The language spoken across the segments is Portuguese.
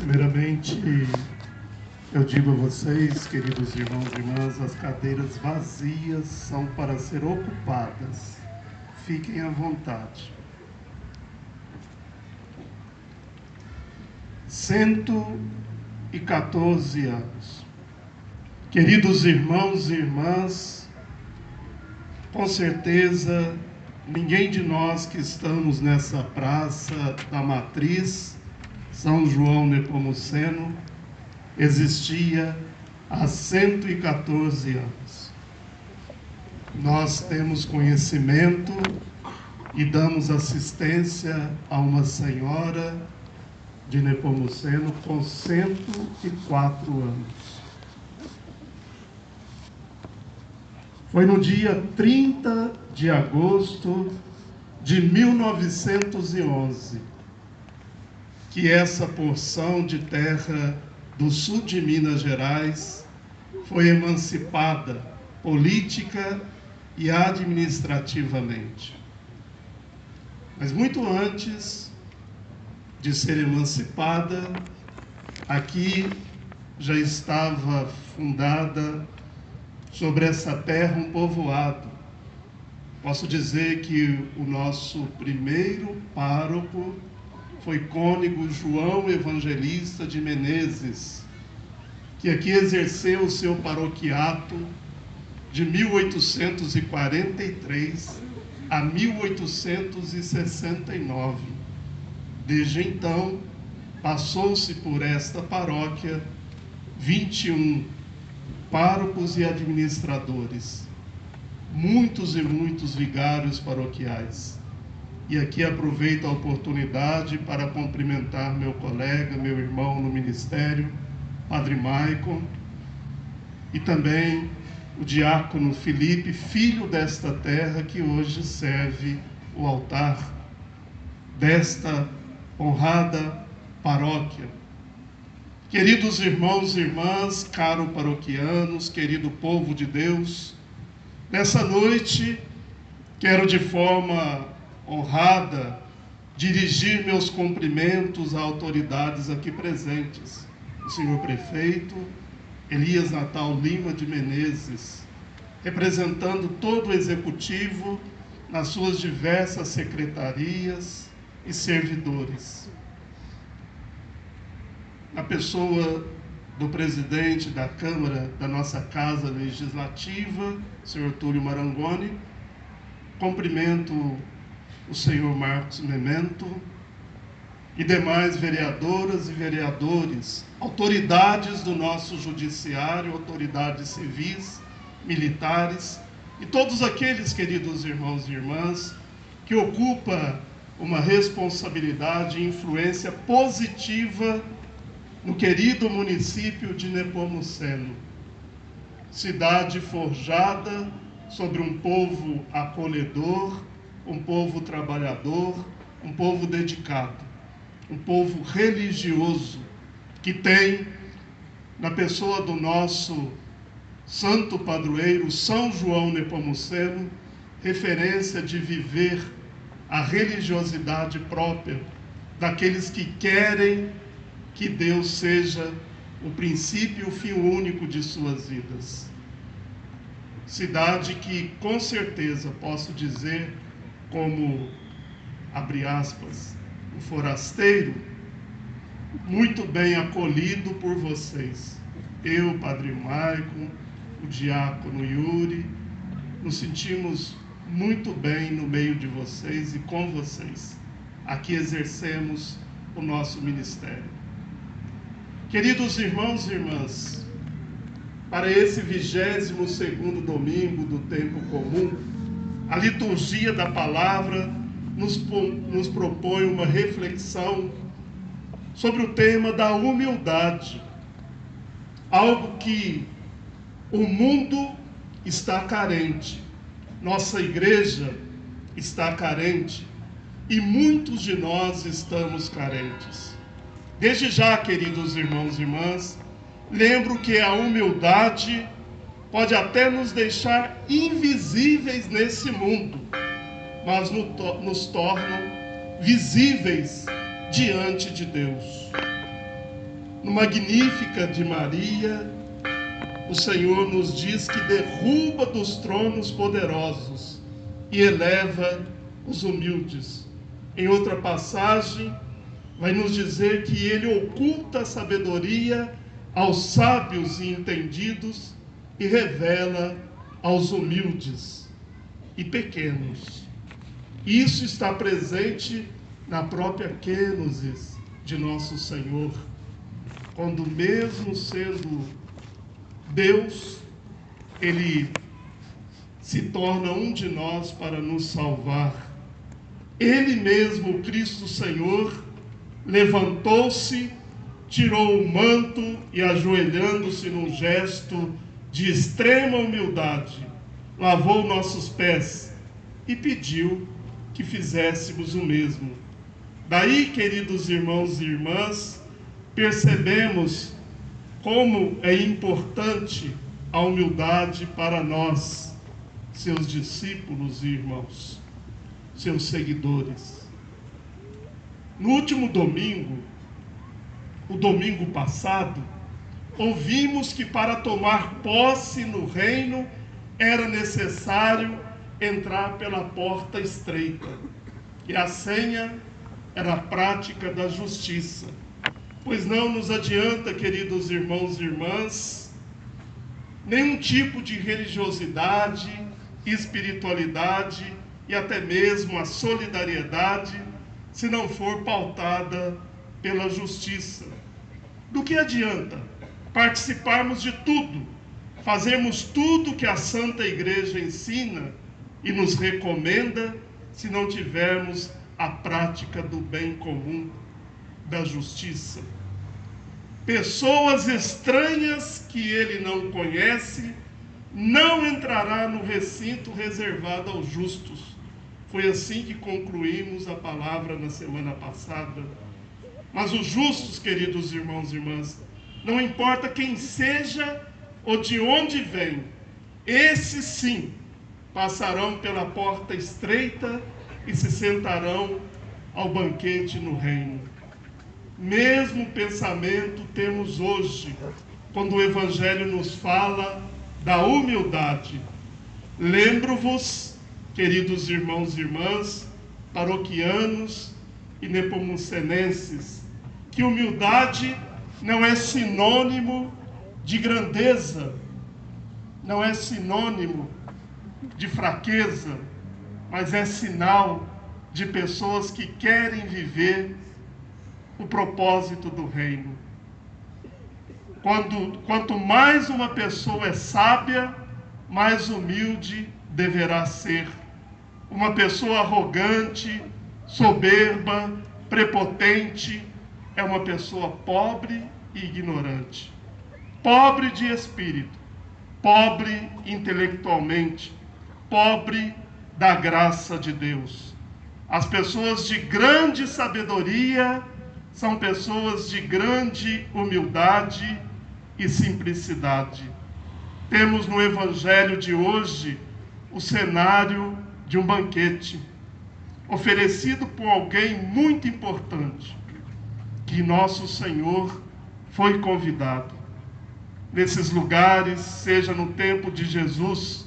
Primeiramente, eu digo a vocês, queridos irmãos e irmãs, as cadeiras vazias são para ser ocupadas. Fiquem à vontade. 114 anos. Queridos irmãos e irmãs, com certeza, ninguém de nós que estamos nessa praça da Matriz, São João Nepomuceno, existia há 114 anos. Nós temos conhecimento e damos assistência a uma senhora de Nepomuceno com 104 anos. Foi no dia 30 de agosto de 1911 que essa porção de terra do sul de Minas Gerais foi emancipada política e administrativamente. Mas muito antes de ser emancipada, aqui já estava fundada sobre essa terra um povoado. Posso dizer que o nosso primeiro pároco foi cônego João Evangelista de Menezes, que aqui exerceu o seu paroquiato de 1843 a 1869. Desde então, passou-se por esta paróquia 21 párocos e administradores, muitos e muitos vigários paroquiais. E aqui aproveito a oportunidade para cumprimentar meu colega, meu irmão no ministério, Padre Maicon, e também o diácono Felipe, filho desta terra, que hoje serve o altar desta honrada paróquia. Queridos irmãos e irmãs, caros paroquianos, querido povo de Deus, nessa noite quero de forma honrada dirigir meus cumprimentos a autoridades aqui presentes. O senhor prefeito Elias Natal Lima de Menezes, representando todo o executivo nas suas diversas secretarias e servidores. Na pessoa do presidente da Câmara da nossa Casa Legislativa, senhor Túlio Marangoni, cumprimento o senhor Marcos Memento e demais vereadoras e vereadores, autoridades do nosso judiciário, autoridades civis, militares e todos aqueles, queridos irmãos e irmãs, que ocupam uma responsabilidade e influência positiva no querido município de Nepomuceno, cidade forjada sobre um povo acolhedor, um povo trabalhador, um povo dedicado, um povo religioso, que tem, na pessoa do nosso santo padroeiro, São João Nepomuceno, referência de viver a religiosidade própria daqueles que querem que Deus seja o princípio e o fim único de suas vidas. Cidade que, com certeza, posso dizer, como, abre aspas, um forasteiro, muito bem acolhido por vocês. Eu, Padre Maicon, o diácono Yuri, nos sentimos muito bem no meio de vocês e com vocês. Aqui exercemos o nosso ministério. Queridos irmãos e irmãs, para esse 22º domingo do tempo comum, a liturgia da palavra nos propõe uma reflexão sobre o tema da humildade, algo que o mundo está carente, nossa igreja está carente e muitos de nós estamos carentes. Desde já, queridos irmãos e irmãs, lembro que a humildade pode até nos deixar invisíveis nesse mundo, mas nos tornam visíveis diante de Deus. No Magnífica de Maria, o Senhor nos diz que derruba dos tronos poderosos e eleva os humildes. Em outra passagem, vai nos dizer que ele oculta a sabedoria aos sábios e entendidos e revela aos humildes e pequenos. Isso está presente na própria Kênosis de nosso Senhor, quando mesmo sendo Deus, ele se torna um de nós para nos salvar. Ele mesmo, o Cristo Senhor, levantou-se, tirou o manto e, ajoelhando-se num gesto de extrema humildade, lavou nossos pés e pediu que fizéssemos o mesmo. Daí, queridos irmãos e irmãs, percebemos como é importante a humildade para nós, seus discípulos e irmãos, seus seguidores. No último domingo, o domingo passado, ouvimos que para tomar posse no reino era necessário entrar pela porta estreita. E a senha era a prática da justiça. Pois não nos adianta, queridos irmãos e irmãs, nenhum tipo de religiosidade, espiritualidade e até mesmo a solidariedade, se não for pautada pela justiça. Do que adianta participarmos de tudo, fazermos tudo que a Santa Igreja ensina e nos recomenda, se não tivermos a prática do bem comum, da justiça? Pessoas estranhas que ele não conhece não entrará no recinto reservado aos justos. Foi assim que concluímos a palavra na semana passada. Mas os justos, queridos irmãos e irmãs, não importa quem seja ou de onde vem, esses sim passarão pela porta estreita e se sentarão ao banquete no reino. Mesmo pensamento temos hoje, quando o Evangelho nos fala da humildade. Lembro-vos, queridos irmãos e irmãs, paroquianos e nepomucenenses, que humildade não é sinônimo de grandeza, não é sinônimo de fraqueza, mas é sinal de pessoas que querem viver o propósito do reino. Quanto mais uma pessoa é sábia, mais humilde deverá ser. Uma pessoa arrogante, soberba, prepotente, é uma pessoa pobre e ignorante. Pobre de espírito, pobre intelectualmente, pobre da graça de Deus. As pessoas de grande sabedoria são pessoas de grande humildade e simplicidade. Temos no Evangelho de hoje o cenário de um banquete oferecido por alguém muito importante, que nosso Senhor foi convidado. Nesses lugares, seja no tempo de Jesus,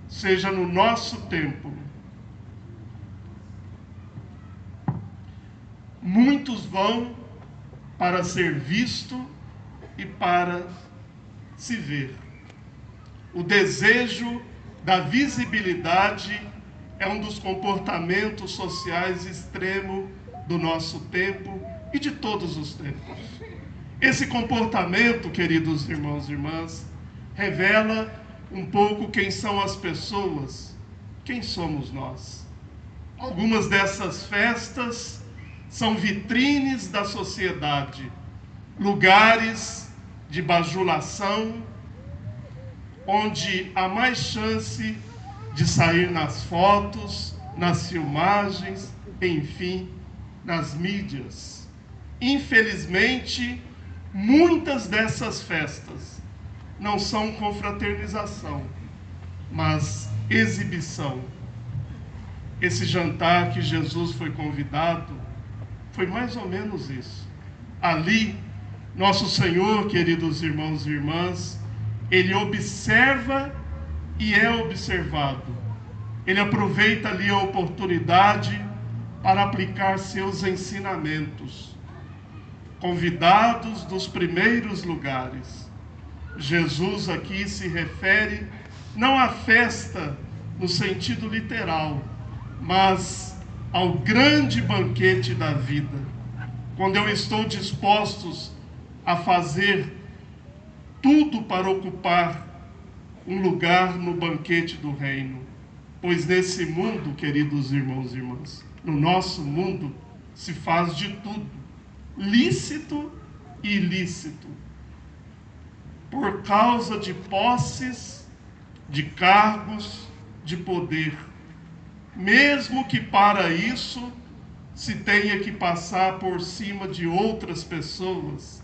seja no nosso tempo, muitos vão para ser visto e para se ver. O desejo da visibilidade é um dos comportamentos sociais extremos do nosso tempo e de todos os tempos. Esse comportamento, queridos irmãos e irmãs, revela um pouco quem são as pessoas, quem somos nós. Algumas dessas festas são vitrines da sociedade, lugares de bajulação, onde há mais chance de sair nas fotos, nas filmagens, enfim, nas mídias. Infelizmente, muitas dessas festas não são confraternização, mas exibição. Esse jantar que Jesus foi convidado foi mais ou menos isso. Ali, Nosso Senhor, queridos irmãos e irmãs, Ele observa e é observado. Ele aproveita ali a oportunidade para aplicar seus ensinamentos. Convidados dos primeiros lugares. Jesus aqui se refere não à festa no sentido literal, mas ao grande banquete da vida, quando eu estou disposto a fazer tudo para ocupar um lugar no banquete do reino. Pois nesse mundo, queridos irmãos e irmãs, no nosso mundo se faz de tudo, lícito e ilícito, por causa de posses, de cargos, de poder. Mesmo que para isso se tenha que passar por cima de outras pessoas,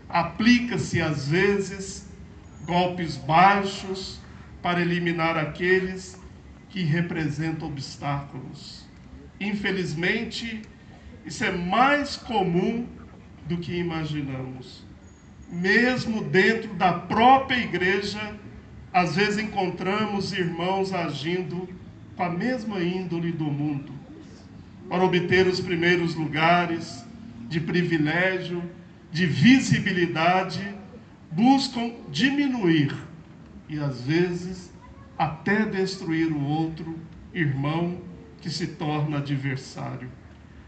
aplica-se às vezes golpes baixos para eliminar aqueles que representam obstáculos. Infelizmente, isso é mais comum do que imaginamos. Mesmo dentro da própria igreja, às vezes encontramos irmãos agindo com a mesma índole do mundo, para obter os primeiros lugares de privilégio, de visibilidade, buscam diminuir e às vezes até destruir o outro irmão que se torna adversário.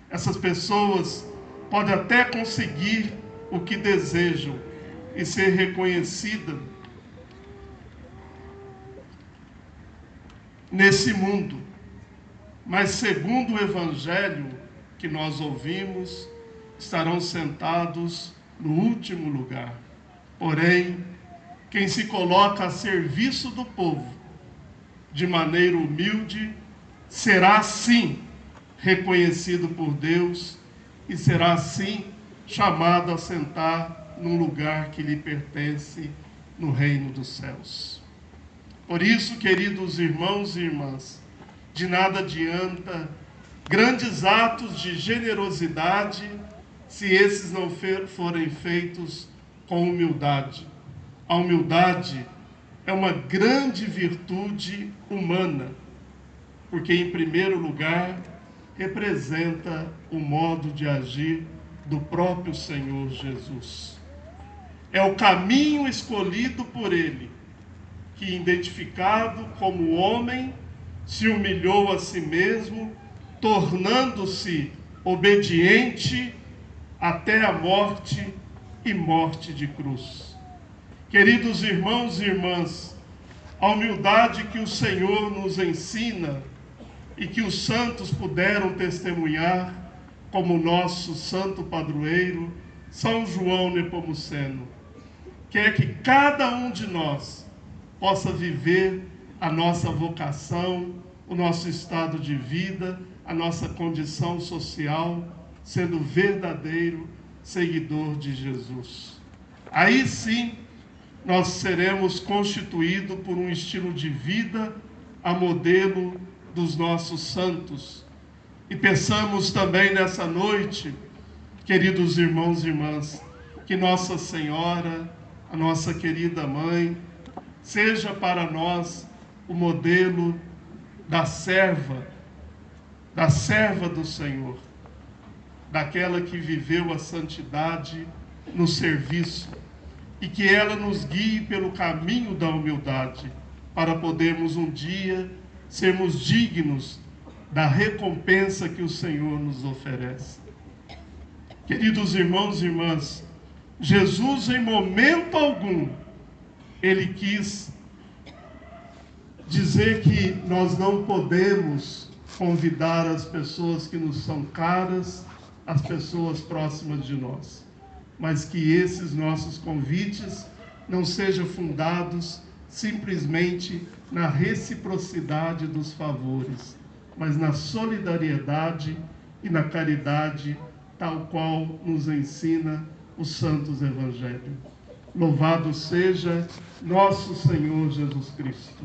Essas pessoas podem até conseguir o que desejam e ser reconhecidas nesse mundo, mas segundo o Evangelho que nós ouvimos, estarão sentados no último lugar. Porém, quem se coloca a serviço do povo de maneira humilde será sim reconhecido por Deus e será sim chamado a sentar num lugar que lhe pertence no reino dos céus. Por isso, queridos irmãos e irmãs, de nada adianta grandes atos de generosidade se esses não forem feitos com humildade. A humildade é uma grande virtude humana, porque, em primeiro lugar, representa o modo de agir do próprio Senhor Jesus. É o caminho escolhido por Ele, que, identificado como homem, se humilhou a si mesmo, tornando-se obediente até a morte e morte de cruz. Queridos irmãos e irmãs, a humildade que o Senhor nos ensina e que os santos puderam testemunhar, como nosso santo padroeiro, São João Nepomuceno, quer que cada um de nós possa viver a nossa vocação, o nosso estado de vida, a nossa condição social, sendo verdadeiro seguidor de Jesus. Aí sim, nós seremos constituídos por um estilo de vida a modelo dos nossos santos. E pensamos também nessa noite, queridos irmãos e irmãs, que Nossa Senhora, a nossa querida mãe, seja para nós o modelo da serva do Senhor, daquela que viveu a santidade no serviço, e que ela nos guie pelo caminho da humildade, para podermos um dia sermos dignos da recompensa que o Senhor nos oferece. Queridos irmãos e irmãs, Jesus em momento algum, Ele quis dizer que nós não podemos convidar as pessoas que nos são caras, as pessoas próximas de nós, mas que esses nossos convites não sejam fundados simplesmente na reciprocidade dos favores, mas na solidariedade e na caridade, tal qual nos ensina os santos evangelhos. Louvado seja nosso Senhor Jesus Cristo.